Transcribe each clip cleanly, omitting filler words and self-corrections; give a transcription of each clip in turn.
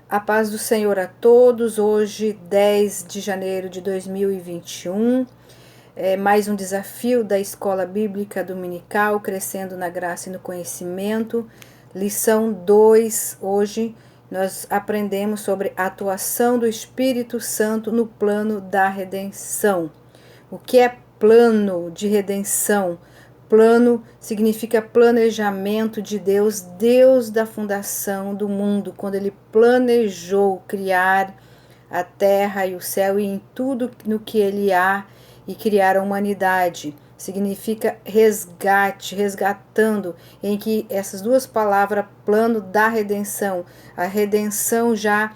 A paz do Senhor a todos. Hoje, 10 de janeiro de 2021, mais um desafio da Escola Bíblica Dominical, Crescendo na Graça e no Conhecimento. Lição 2, hoje nós aprendemos sobre a atuação do Espírito Santo no plano da redenção. O que é plano de redenção? Plano significa planejamento de Deus, Deus da fundação do mundo, quando Ele planejou criar a terra e o céu e em tudo no que Ele há e criar a humanidade. Significa resgate, resgatando, em que essas duas palavras, plano da redenção, a redenção já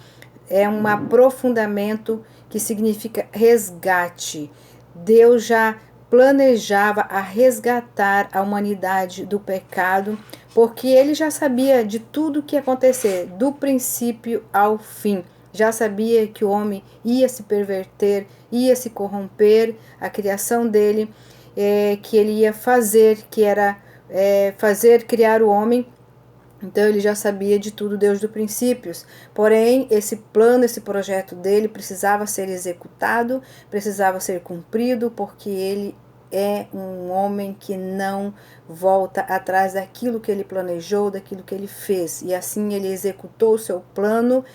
é um aprofundamento que significa resgate. Deus já planejava a resgatar a humanidade do pecado, porque ele já sabia de tudo o que ia acontecer, do princípio ao fim. Já sabia que o homem ia se perverter, ia se corromper, a criação dele, que ele ia fazer, que era fazer criar o homem. Então ele já sabia de tudo desde os princípios. Porém, esse plano, esse projeto dele precisava ser executado, precisava ser cumprido, porque ele é um homem que não volta atrás daquilo que ele planejou, daquilo que ele fez. E assim ele executou o seu plano,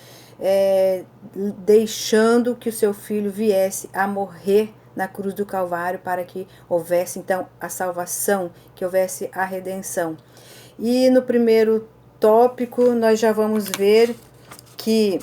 deixando que o seu filho viesse a morrer na cruz do Calvário para que houvesse então a salvação, que houvesse a redenção. E no primeiro tópico nós já vamos ver que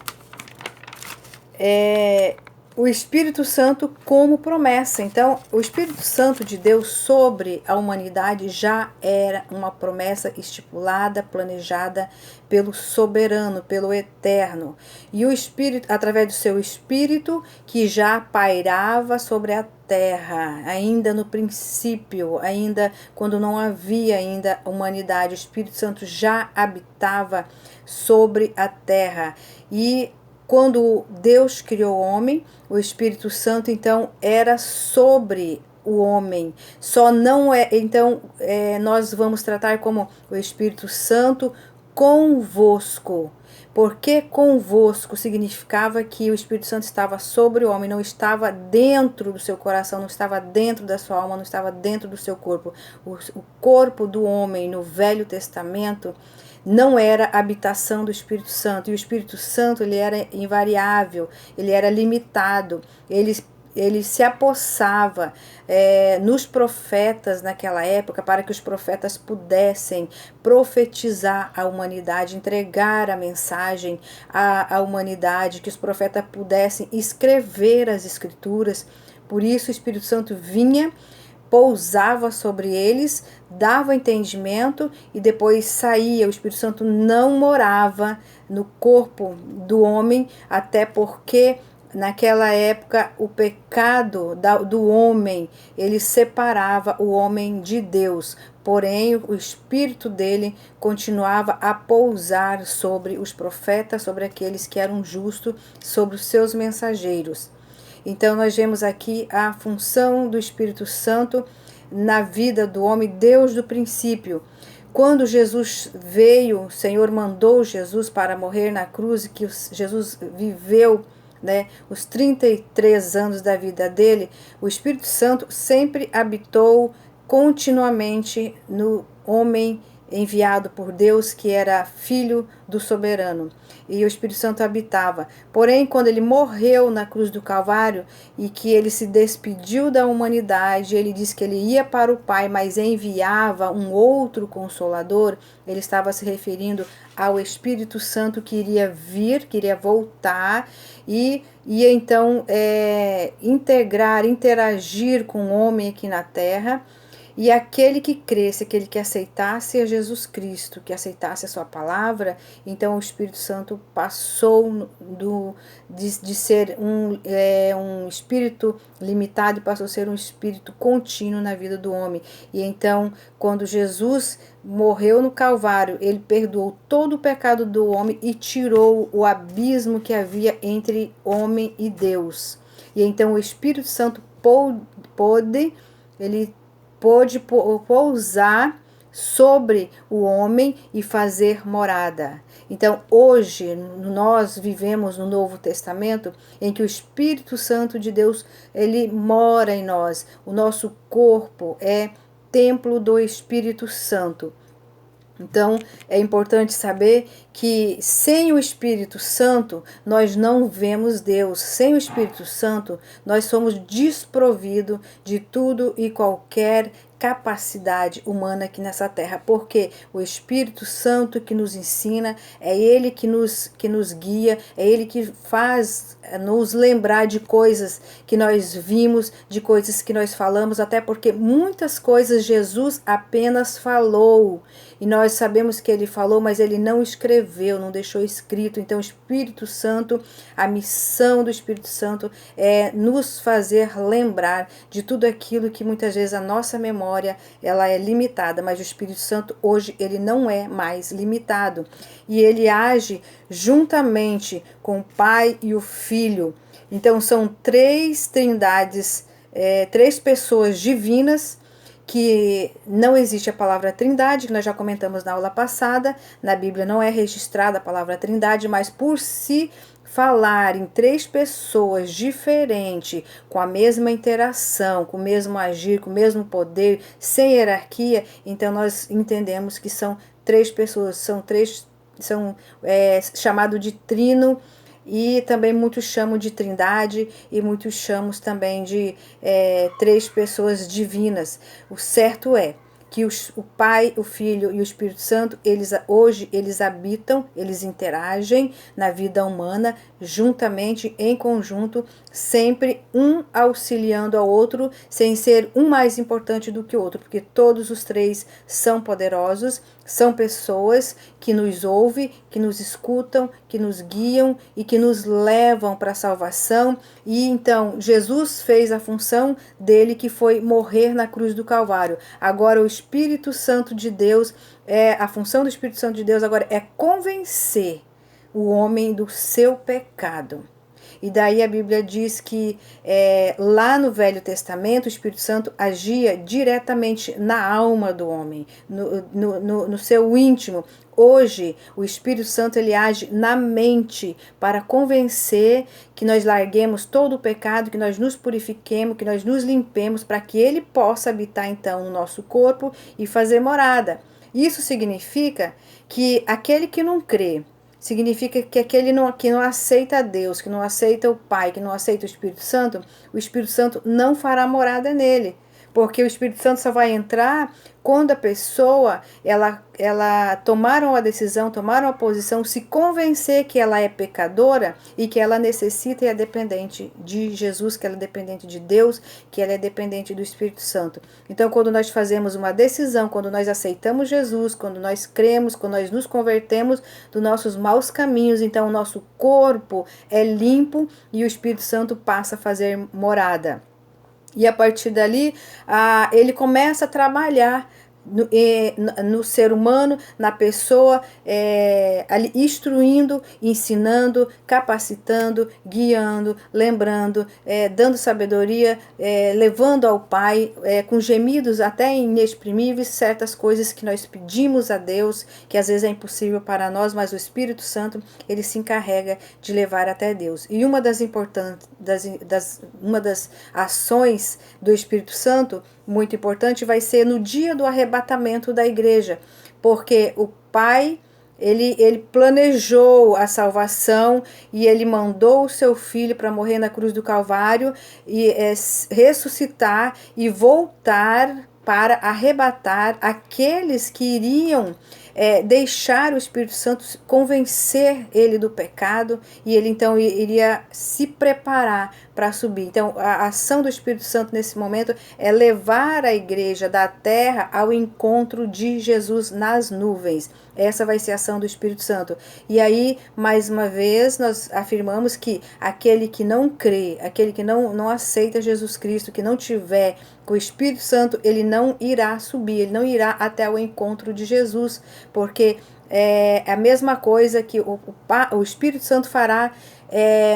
o Espírito Santo como promessa. Então, o Espírito Santo de Deus sobre a humanidade já era uma promessa estipulada, planejada pelo soberano, pelo eterno. E o Espírito, através do seu Espírito, que já pairava sobre a terra, ainda no princípio, ainda quando não havia ainda humanidade, o Espírito Santo já habitava sobre a terra. E quando Deus criou o homem, o Espírito Santo então era sobre o homem. Só não é, então nós vamos tratar como o Espírito Santo convosco. Porque convosco significava que o Espírito Santo estava sobre o homem, não estava dentro do seu coração, não estava dentro da sua alma, não estava dentro do seu corpo. O corpo do homem no Velho Testamento não era a habitação do Espírito Santo. E o Espírito Santo, ele era invariável, ele era limitado, ele se apossava nos profetas naquela época, para que os profetas pudessem profetizar a humanidade, entregar a mensagem à humanidade, que os profetas pudessem escrever as escrituras. Por isso o Espírito Santo vinha, pousava sobre eles, dava entendimento e depois saía. O Espírito Santo não morava no corpo do homem, até porque naquela época o pecado do homem, ele separava o homem de Deus. Porém, o espírito dele continuava a pousar sobre os profetas, sobre aqueles que eram justos, sobre os seus mensageiros. Então nós vemos aqui a função do Espírito Santo na vida do homem, Deus do princípio. Quando Jesus veio, o Senhor mandou Jesus para morrer na cruz, que Jesus viveu os 33 anos da vida dele, o Espírito Santo sempre habitou continuamente no homem enviado por Deus, que era filho do soberano, e o Espírito Santo habitava. Porém, quando ele morreu na cruz do Calvário e que ele se despediu da humanidade, ele disse que ele ia para o Pai, mas enviava um outro Consolador. Ele estava se referindo ao Espírito Santo que iria vir, que iria voltar e ia então interagir com o homem aqui na terra. E aquele que cresce, aquele que aceitasse a Jesus Cristo, que aceitasse a sua palavra, então o Espírito Santo passou de ser um espírito limitado e passou a ser um espírito contínuo na vida do homem. E então, quando Jesus morreu no Calvário, ele perdoou todo o pecado do homem e tirou o abismo que havia entre homem e Deus. E então o Espírito Santo pôde pousar sobre o homem e fazer morada. Então, hoje, nós vivemos no Novo Testamento, em que o Espírito Santo de Deus, ele mora em nós. O nosso corpo é templo do Espírito Santo. Então, é importante saber que sem o Espírito Santo, nós não vemos Deus. Sem o Espírito Santo, nós somos desprovidos de tudo e qualquer capacidade humana aqui nessa terra, porque o Espírito Santo que nos ensina, é Ele que nos guia, é Ele que faz nos lembrar de coisas que nós vimos, de coisas que nós falamos, até porque muitas coisas Jesus apenas falou, e nós sabemos que Ele falou, mas Ele não escreveu, não deixou escrito. Então o Espírito Santo, a missão do Espírito Santo é nos fazer lembrar de tudo aquilo que muitas vezes a nossa memória ela é limitada, mas o Espírito Santo hoje ele não é mais limitado, e ele age juntamente com o Pai e o Filho. Então são três trindades, três pessoas divinas, que não existe a palavra trindade, que nós já comentamos na aula passada. Na Bíblia não é registrada a palavra trindade, mas por se falar em três pessoas diferentes, com a mesma interação, com o mesmo agir, com o mesmo poder, sem hierarquia, então nós entendemos que são três pessoas, são chamado de trino, e também muitos chamam de trindade, e muitos chamam também de três pessoas divinas. O certo é que o Pai, o Filho e o Espírito Santo, hoje eles habitam, eles interagem na vida humana, juntamente, em conjunto, sempre um auxiliando ao outro, sem ser um mais importante do que o outro, porque todos os três são poderosos, são pessoas que nos ouvem, que nos escutam, que nos guiam e que nos levam para a salvação. E então Jesus fez a função dele, que foi morrer na cruz do Calvário. Agora o Espírito Santo de Deus, a função do Espírito Santo de Deus agora é convencer o homem do seu pecado. E daí a Bíblia diz que lá no Velho Testamento o Espírito Santo agia diretamente na alma do homem, no seu íntimo. Hoje o Espírito Santo ele age na mente para convencer que nós larguemos todo o pecado, que nós nos purifiquemos, que nós nos limpemos, para que ele possa habitar então no nosso corpo e fazer morada. Isso significa que aquele que não crê, significa que aquele que não aceita a Deus, que não aceita o Pai, que não aceita o Espírito Santo não fará morada nele. Porque o Espírito Santo só vai entrar quando a pessoa, ela tomar uma decisão, tomar uma posição, se convencer que ela é pecadora e que ela necessita e é dependente de Jesus, que ela é dependente de Deus, que ela é dependente do Espírito Santo. Então, quando nós fazemos uma decisão, quando nós aceitamos Jesus, quando nós cremos, quando nós nos convertemos dos nossos maus caminhos, então o nosso corpo é limpo e o Espírito Santo passa a fazer morada. E a partir dali, ele começa a trabalhar no ser humano, na pessoa, ali instruindo, ensinando, capacitando, guiando, lembrando, dando sabedoria, levando ao Pai, com gemidos até inexprimíveis, certas coisas que nós pedimos a Deus, que às vezes é impossível para nós, mas o Espírito Santo, ele se encarrega de levar até Deus. E uma das ações do Espírito Santo, muito importante, vai ser no dia do arrebatamento da igreja, porque o Pai, ele planejou a salvação e ele mandou o seu filho para morrer na cruz do Calvário e ressuscitar e voltar para arrebatar aqueles que iriam deixar o Espírito Santo convencer ele do pecado, e ele então iria se preparar para subir. Então a ação do Espírito Santo nesse momento é levar a igreja da terra ao encontro de Jesus nas nuvens. Essa vai ser a ação do Espírito Santo. E aí, mais uma vez, nós afirmamos que aquele que não crê, aquele que não aceita Jesus Cristo, que não tiver com o Espírito Santo, ele não irá subir, ele não irá até o encontro de Jesus, porque é a mesma coisa que o Espírito Santo fará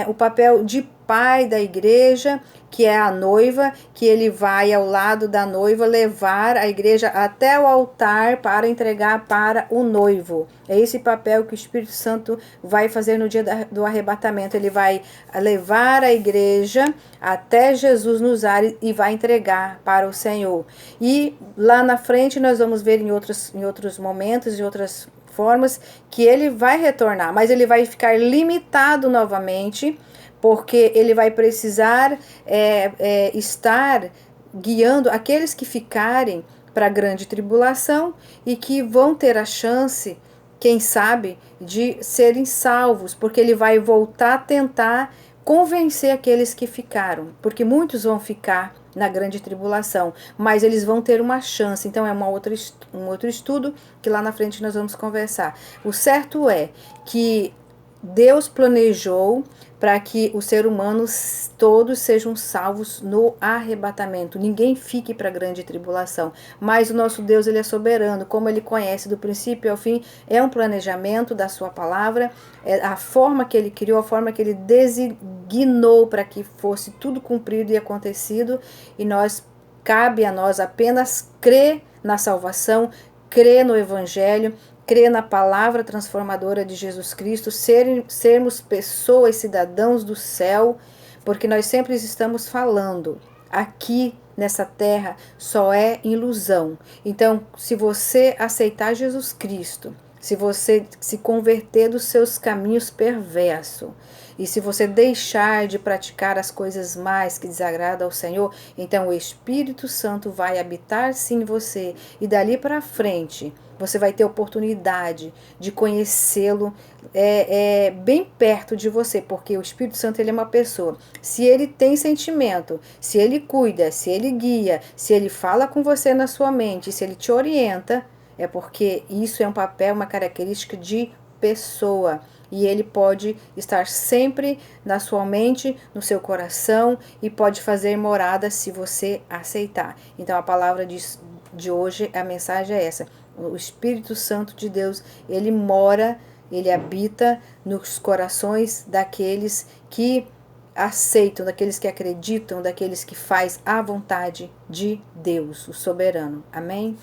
o papel de pai da igreja, que é a noiva, que ele vai ao lado da noiva levar a igreja até o altar para entregar para o noivo. É esse papel que o Espírito Santo vai fazer no dia do arrebatamento. Ele vai levar a igreja até Jesus nos ares e vai entregar para o Senhor. E lá na frente nós vamos ver em outros momentos, em outras formas, que ele vai retornar, mas ele vai ficar limitado novamente, porque ele vai precisar estar guiando aqueles que ficarem para a grande tribulação e que vão ter a chance, quem sabe, de serem salvos, porque ele vai voltar a tentar convencer aqueles que ficaram, porque muitos vão ficar na grande tribulação, mas eles vão ter uma chance. Então é um outro estudo que lá na frente nós vamos conversar. O certo é que Deus planejou para que os seres humanos todos sejam salvos no arrebatamento. Ninguém fique para a grande tribulação. Mas o nosso Deus, ele é soberano, como ele conhece do princípio ao fim, é um planejamento da sua palavra, é a forma que ele criou, a forma que ele designou para que fosse tudo cumprido e acontecido, e cabe a nós apenas crer na salvação, crer no evangelho, crer na palavra transformadora de Jesus Cristo, sermos pessoas, cidadãos do céu, porque nós sempre estamos falando, aqui nessa terra só é ilusão. Então, se você aceitar Jesus Cristo, se você se converter dos seus caminhos perversos, e se você deixar de praticar as coisas mais que desagradam ao Senhor, então o Espírito Santo vai habitar sim em você, e dali para frente você vai ter oportunidade de conhecê-lo bem perto de você, porque o Espírito Santo, ele é uma pessoa. Se ele tem sentimento, se ele cuida, se ele guia, se ele fala com você na sua mente, se ele te orienta, é porque isso é um papel, uma característica de pessoa. E ele pode estar sempre na sua mente, no seu coração, e pode fazer morada se você aceitar. Então a palavra de hoje, a mensagem é essa. O Espírito Santo de Deus, ele mora, ele habita nos corações daqueles que aceitam, daqueles que acreditam, daqueles que faz a vontade de Deus, o soberano. Amém?